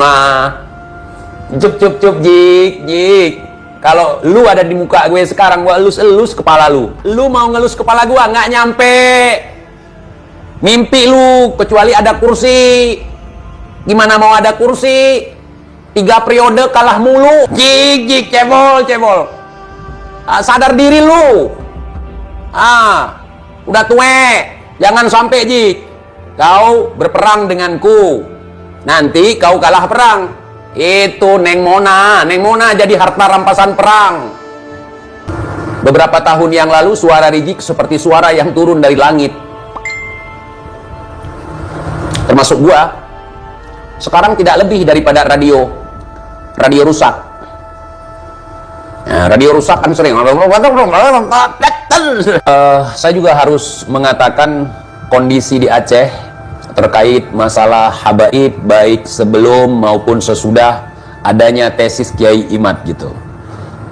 mah. Cup jik. Kalau lu ada di muka gue sekarang, gua elus kepala lu. Lu mau ngelus kepala gua nggak nyampe. Mimpi lu kecuali ada kursi. Gimana mau ada kursi? 3 periode kalah mulu. Jik, cebol. Sadar diri lu. Udah tue. Jangan sampai jik. Kau berperang denganku. Nanti kau kalah perang. Itu Neng Mona jadi harta rampasan perang. Beberapa tahun yang lalu suara Rizik seperti suara yang turun dari langit. Termasuk gua. Sekarang tidak lebih daripada radio rusak. Nah, radio rusak kan sering. Saya juga harus mengatakan kondisi di Aceh terkait masalah habaib baik sebelum maupun sesudah adanya tesis Kiai Imad gitu.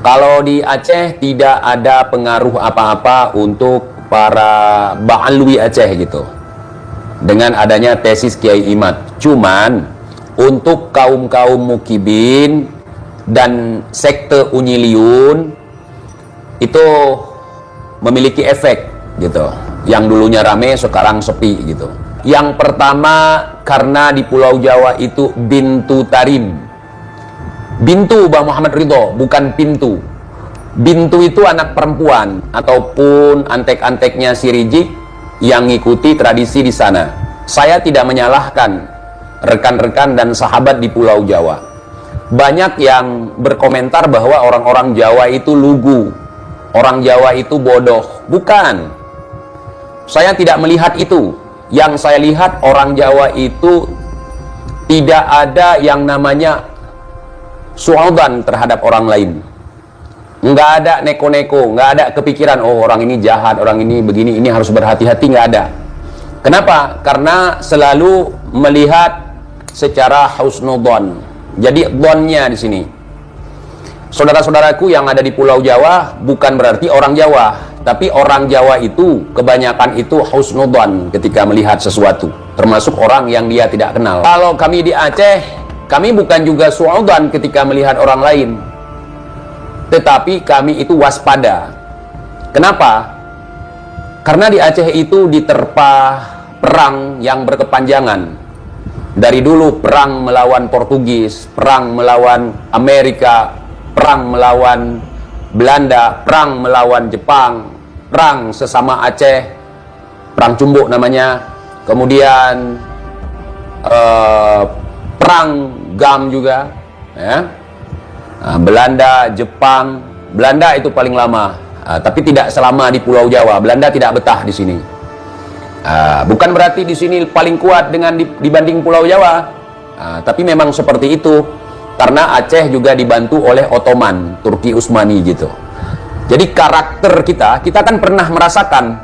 Kalau di Aceh tidak ada pengaruh apa-apa untuk para Ba'alwi Aceh gitu dengan adanya tesis Kiai Imad. Cuman untuk kaum-kaum mukibin dan sekte Unyiliun itu memiliki efek gitu. Yang dulunya rame sekarang sepi gitu. Yang pertama karena di Pulau Jawa itu Bintu Tarim. Bintu Bang Muhammad Ridho, bukan pintu. Bintu itu anak perempuan ataupun antek-anteknya si Rizik yang ngikuti tradisi di sana. Saya tidak menyalahkan rekan-rekan dan sahabat di Pulau Jawa. Banyak yang berkomentar bahwa orang-orang Jawa itu lugu. Orang Jawa itu bodoh. Bukan. Saya tidak melihat itu. Yang saya lihat orang Jawa itu tidak ada yang namanya suudzon terhadap orang lain. Nggak ada neko-neko, nggak ada kepikiran, oh orang ini jahat, orang ini begini, ini harus berhati-hati, nggak ada. Kenapa? Karena selalu melihat secara husnudzon. Jadi dzonnya di sini. Saudara-saudaraku yang ada di Pulau Jawa bukan berarti orang Jawa, tapi orang Jawa itu kebanyakan itu husnudzon ketika melihat sesuatu, termasuk orang yang dia tidak kenal. Kalau kami di Aceh, kami bukan juga suudzon ketika melihat orang lain, tetapi kami itu waspada. Kenapa? Karena di Aceh itu diterpa perang yang berkepanjangan. Dari dulu perang melawan Portugis, perang melawan Amerika, perang melawan Belanda, perang melawan Jepang, perang sesama Aceh, perang Cumbuk namanya, kemudian perang GAM juga, ya. Belanda, Jepang, Belanda itu paling lama, tapi tidak selama di Pulau Jawa. Belanda tidak betah di sini. Bukan berarti di sini paling kuat dengan dibanding Pulau Jawa, tapi memang seperti itu. Karena Aceh juga dibantu oleh Ottoman, Turki Utsmani gitu. Jadi karakter kita kan pernah merasakan,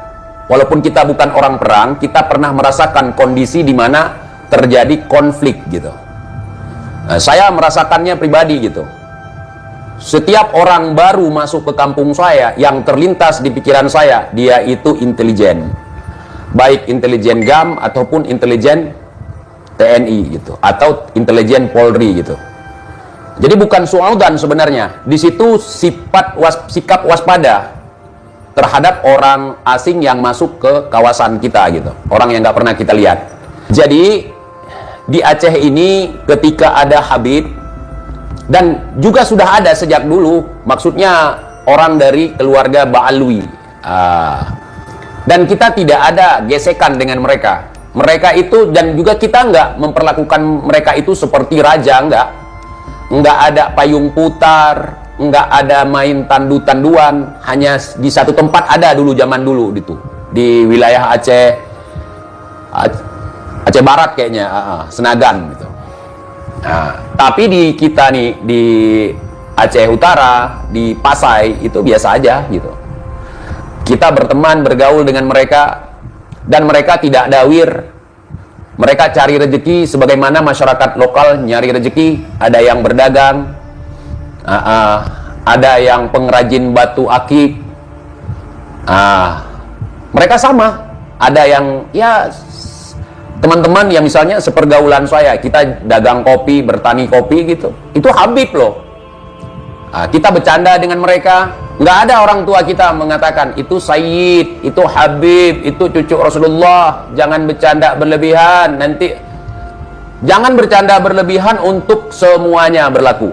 walaupun kita bukan orang perang, kita pernah merasakan kondisi di mana terjadi konflik gitu. Saya merasakannya pribadi gitu. Setiap orang baru masuk ke kampung saya, yang terlintas di pikiran saya, dia itu intelijen. Baik intelijen GAM ataupun intelijen TNI gitu, atau intelijen Polri gitu. Jadi bukan suudzon sebenarnya. Di situ sikap waspada terhadap orang asing yang masuk ke kawasan kita gitu. Orang yang nggak pernah kita lihat. Jadi di Aceh ini ketika ada Habib, dan juga sudah ada sejak dulu, maksudnya orang dari keluarga Ba'alwi. Dan kita tidak ada gesekan dengan mereka. Mereka itu, dan juga kita nggak memperlakukan mereka itu seperti raja, nggak ada payung putar, nggak ada main tandu-tanduan, hanya di satu tempat ada dulu, zaman dulu gitu, di wilayah Aceh Barat kayaknya, Senagan gitu. Tapi di kita nih di Aceh Utara, di Pasai itu biasa aja gitu. Kita berteman, bergaul dengan mereka, dan mereka tidak dawir. Mereka cari rezeki sebagaimana masyarakat lokal nyari rezeki. Ada yang berdagang, ada yang pengrajin batu akik. Mereka sama. Ada yang ya Teman-teman yang misalnya sepergaulan saya, kita dagang kopi, bertani kopi gitu, itu Habib loh. Kita bercanda dengan mereka, nggak ada orang tua kita mengatakan itu Sayyid, itu Habib, itu cucu Rasulullah. Jangan bercanda berlebihan, nanti jangan bercanda berlebihan untuk semuanya berlaku.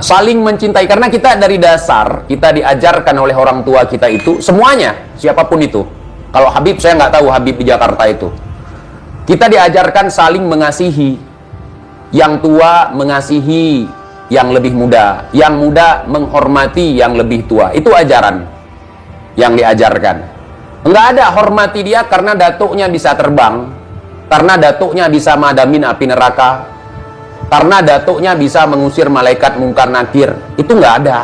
Saling mencintai, karena kita dari dasar kita diajarkan oleh orang tua kita itu semuanya, siapapun itu. Kalau Habib, saya nggak tahu Habib di Jakarta itu. Kita diajarkan saling mengasihi. Yang tua mengasihi yang lebih muda, yang muda menghormati yang lebih tua. Itu ajaran yang diajarkan. Enggak ada hormati dia karena datuknya bisa terbang, karena datuknya bisa madamin api neraka, karena datuknya bisa mengusir malaikat mungkar nakir. Itu enggak ada.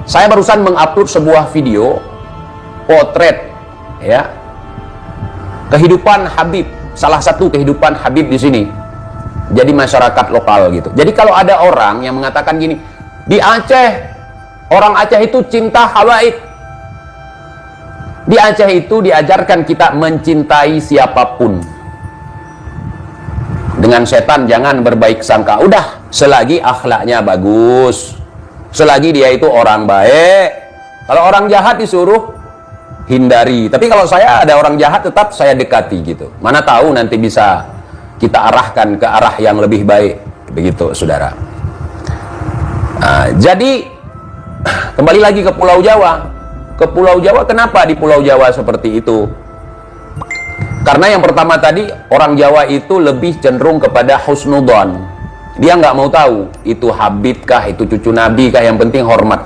Saya barusan mengupload sebuah video potret, ya, kehidupan Habib, salah satu kehidupan Habib di sini. Jadi masyarakat lokal gitu. Jadi kalau ada orang yang mengatakan gini, di Aceh, orang Aceh itu cinta habaib. Di Aceh itu diajarkan kita mencintai siapapun. Dengan setan jangan berbaik sangka. Udah, selagi akhlaknya bagus, selagi dia itu orang baik. Kalau orang jahat disuruh hindari. Tapi kalau saya ada orang jahat, tetap saya dekati gitu. Mana tahu nanti bisa kita arahkan ke arah yang lebih baik. Begitu, saudara. Jadi kembali lagi ke Pulau Jawa. Ke Pulau Jawa, kenapa di Pulau Jawa seperti itu? Karena yang pertama tadi, orang Jawa itu lebih cenderung kepada husnudon. Dia nggak mau tahu itu Habib kah, itu cucu Nabi kah, yang penting hormat.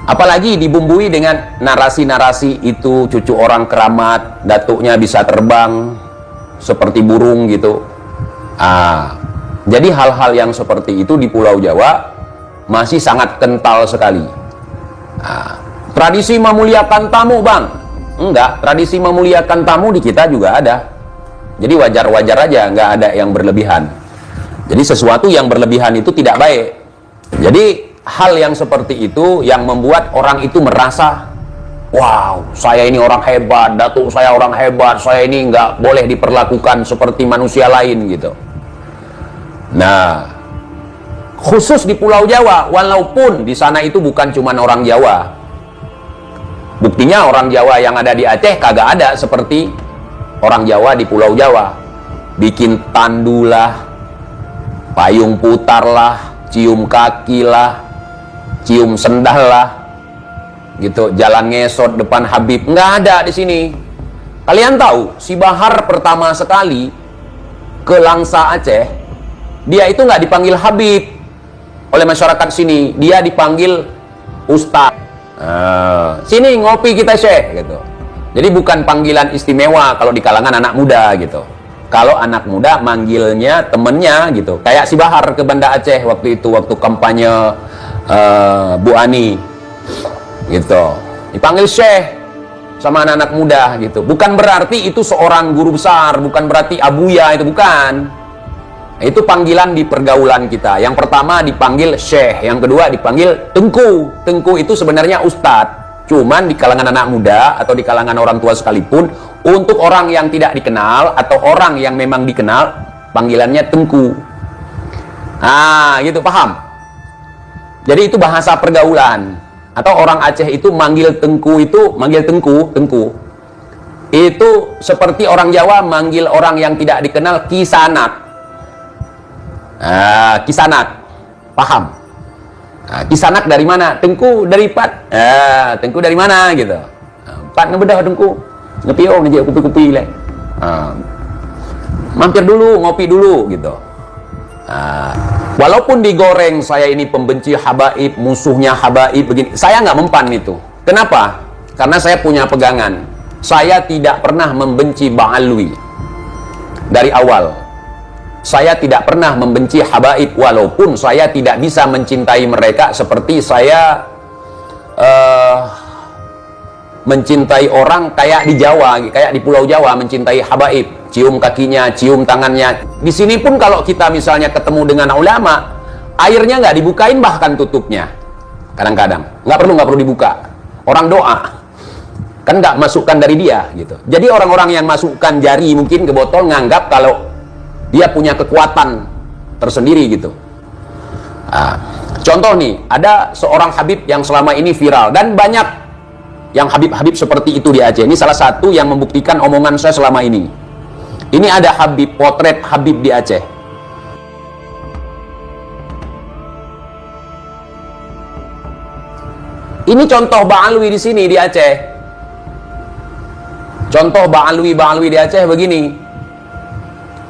Apalagi dibumbui dengan narasi-narasi itu cucu orang keramat, datuknya bisa terbang seperti burung gitu. Jadi hal-hal yang seperti itu di Pulau Jawa masih sangat kental sekali. Tradisi memuliakan tamu, Bang, enggak. Tradisi memuliakan tamu di kita juga ada. Jadi wajar-wajar aja, nggak ada yang berlebihan. Jadi sesuatu yang berlebihan itu tidak baik. Jadi hal yang seperti itu yang membuat orang itu merasa, wow, saya ini orang hebat, datuk saya orang hebat, saya ini nggak boleh diperlakukan seperti manusia lain gitu. Nah, khusus di Pulau Jawa, walaupun di sana itu bukan cuma orang Jawa. Buktinya orang Jawa yang ada di Aceh kagak ada seperti orang Jawa di Pulau Jawa. Bikin tandulah, payung putar lah, cium kaki lah, cium sendal lah, gitu, jalan ngesot depan Habib, nggak ada di sini. Kalian tahu, si Bahar pertama sekali ke Langsa Aceh, dia itu nggak dipanggil Habib oleh masyarakat sini, dia dipanggil Ustadz. Sini ngopi kita Syekh, gitu. Jadi bukan panggilan istimewa kalau di kalangan anak muda gitu. Kalau anak muda manggilnya temennya gitu. Kayak si Bahar ke Banda Aceh waktu itu, waktu kampanye Bu Ani gitu, dipanggil Syekh sama anak-anak muda gitu. Bukan berarti itu seorang guru besar, bukan berarti abuya, itu bukan. Itu panggilan di pergaulan kita. Yang pertama dipanggil Syekh, yang kedua dipanggil Tengku. Tengku itu sebenarnya Ustadz. Cuman di kalangan anak muda atau di kalangan orang tua sekalipun, untuk orang yang tidak dikenal atau orang yang memang dikenal, panggilannya Tengku. Gitu, paham? Jadi itu bahasa pergaulan. Atau orang Aceh itu manggil Tengku itu, manggil Tengku. Itu seperti orang Jawa manggil orang yang tidak dikenal Kisanak. Kisanak, paham? Kisanak dari mana? Tengku dari Pat. Tengku dari mana gitu? Pat ngebedah Tengku. Ngepio ngejek kupi-kupi le. Mampir dulu, ngopi dulu gitu. Walaupun digoreng saya ini pembenci habaib, musuhnya habaib begini, saya nggak mempan itu. Kenapa? Karena saya punya pegangan. Saya tidak pernah membenci Ba'alwi dari awal. Saya tidak pernah membenci habaib, walaupun saya tidak bisa mencintai mereka seperti saya mencintai orang kayak di Jawa, kayak di Pulau Jawa mencintai habaib, cium kakinya, cium tangannya. Di sini pun kalau kita misalnya ketemu dengan ulama, airnya nggak dibukain, bahkan tutupnya kadang-kadang nggak perlu dibuka. Orang doa, Kan nggak masukkan dari dia gitu. Jadi orang-orang yang masukkan jari mungkin ke botol nganggap kalau dia punya kekuatan tersendiri gitu. Contoh nih, ada seorang Habib yang selama ini viral, dan banyak yang Habib-Habib seperti itu di Aceh. Ini salah satu yang membuktikan omongan saya selama ini. Ini ada Habib, potret Habib di Aceh. Ini contoh Ba'alwi di sini di Aceh. Contoh Ba'alwi di Aceh begini.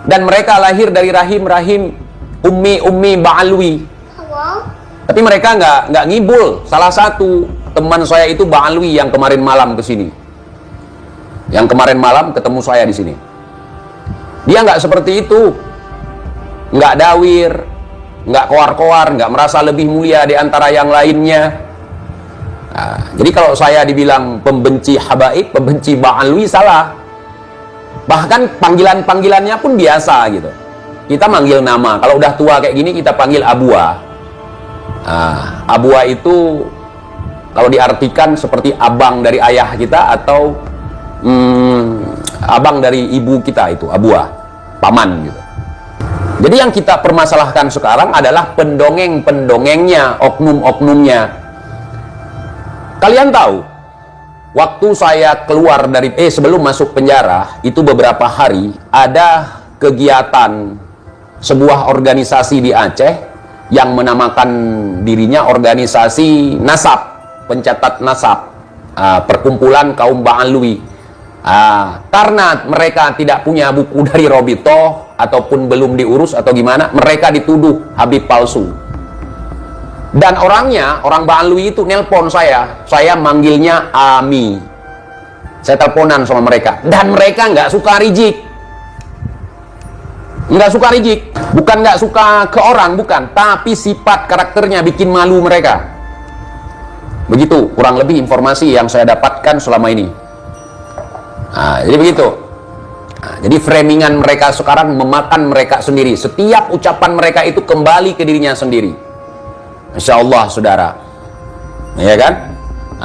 Dan mereka lahir dari rahim-rahim ummi Ba'alwi. Tapi mereka nggak ngibul. Salah satu teman saya itu Ba'alwi yang kemarin malam ke sini. Yang kemarin malam ketemu saya di sini. Dia nggak seperti itu. Nggak dawir, nggak koar-koar, nggak merasa lebih mulia di antara yang lainnya. Jadi kalau saya dibilang pembenci habaib, pembenci Ba'alwi, salah. Bahkan panggilan-panggilannya pun biasa gitu. Kita manggil nama. Kalau udah tua kayak gini kita panggil Abua. Abua itu kalau diartikan seperti abang dari ayah kita atau abang dari ibu kita, itu Abua, paman gitu. Jadi yang kita permasalahkan sekarang adalah pendongeng-pendongengnya, oknum-oknumnya. Kalian tahu, waktu saya keluar dari sebelum masuk penjara, itu beberapa hari ada kegiatan sebuah organisasi di Aceh yang menamakan dirinya organisasi nasab, pencatat nasab, perkumpulan kaum Ba'alwi. Karena mereka tidak punya buku dari Robito ataupun belum diurus atau gimana, mereka dituduh Habib palsu. Dan orangnya, orang Ba'alwi itu nelpon saya manggilnya Ami. Saya teleponan sama mereka, dan mereka nggak suka rijik. Nggak suka rijik, bukan nggak suka ke orang, bukan, tapi sifat karakternya bikin malu mereka. Begitu kurang lebih informasi yang saya dapatkan selama ini. Jadi begitu. Jadi framingan mereka sekarang memakan mereka sendiri. Setiap ucapan mereka itu kembali ke dirinya sendiri. Insya Allah, saudara, ya kan?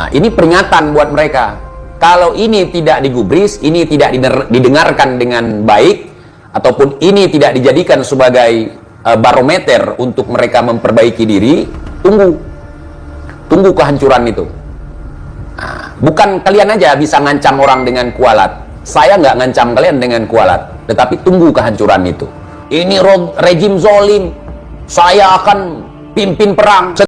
Ini peringatan buat mereka. Kalau ini tidak digubris, ini tidak didengarkan dengan baik, ataupun ini tidak dijadikan sebagai barometer untuk mereka memperbaiki diri, tunggu kehancuran itu. Bukan kalian aja bisa ngancam orang dengan kualat. Saya nggak ngancam kalian dengan kualat, tetapi tunggu kehancuran itu. Ini rejim zolim, saya akan pimpin perang.